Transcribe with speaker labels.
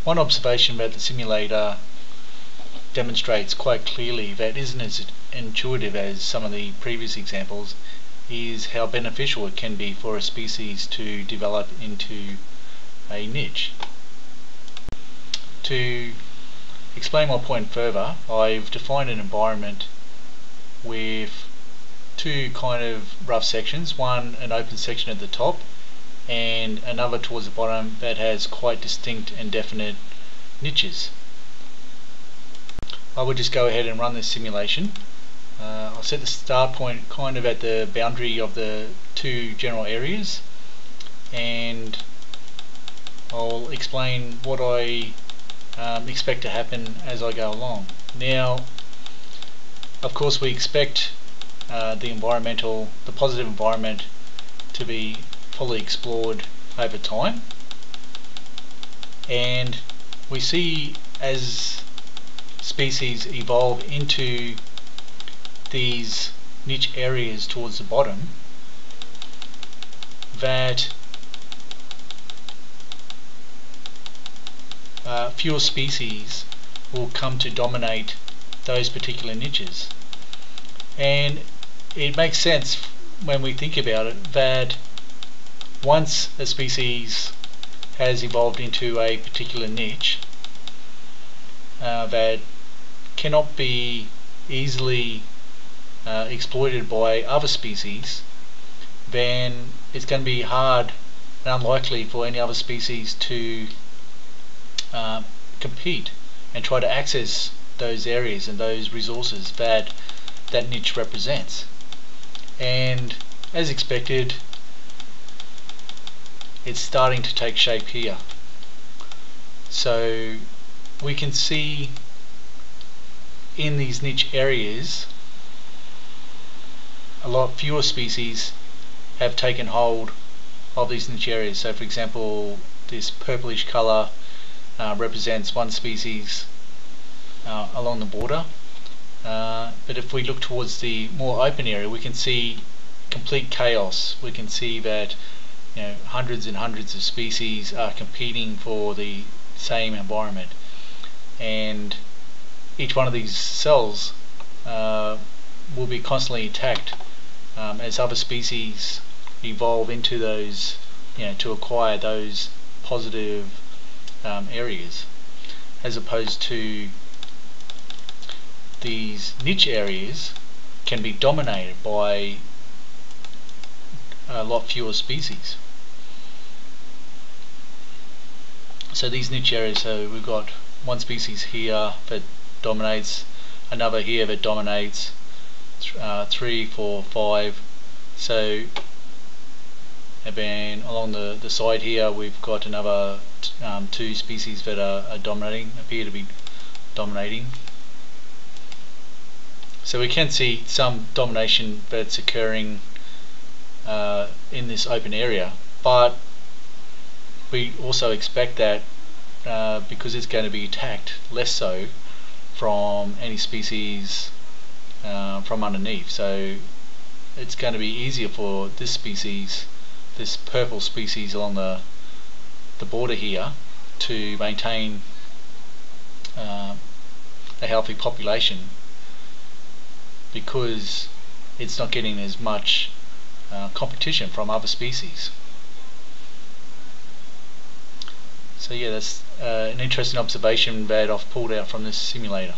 Speaker 1: One observation that the simulator demonstrates quite clearly that isn't as intuitive as some of the previous examples is how beneficial it can be for a species to develop into a niche. To explain my point further, I've defined an environment with two kind of rough sections, one an open section at the top and another towards the bottom that has quite distinct and definite niches. I would just go ahead and run this simulation. I'll set the start point kind of at the boundary of the two general areas, and I'll explain what I expect to happen as I go along. Now, of course, we expect the positive environment to be fully explored over time, and we see as species evolve into these niche areas towards the bottom that fewer species will come to dominate those particular niches. And it makes sense when we think about it that once a species has evolved into a particular niche that cannot be easily exploited by other species, then it's going to be hard and unlikely for any other species to compete and try to access those areas and those resources that that niche represents. And as expected, it's starting to take shape here. So we can see in these niche areas a lot fewer species have taken hold of these niche areas. So for example, this purplish colour represents one species along the border, but if we look towards the more open area, we can see complete chaos. We can see that hundreds and hundreds of species are competing for the same environment, and each one of these cells will be constantly attacked as other species evolve into those, to acquire those positive areas, as opposed to these niche areas can be dominated by a lot fewer species. So these niche areas, so we've got one species here that dominates, another here that dominates, 3, 4, 5. So, and then along the side here we've got another two species that are dominating, appear to be dominating. So we can see some domination that's occurring in this open area, but we also expect that because it's going to be attacked less so from any species from underneath. So it's going to be easier for this species, this purple species along the border here, to maintain a healthy population, because it's not getting as much competition from other species. So yeah, that's an interesting observation that I've pulled out from this simulator.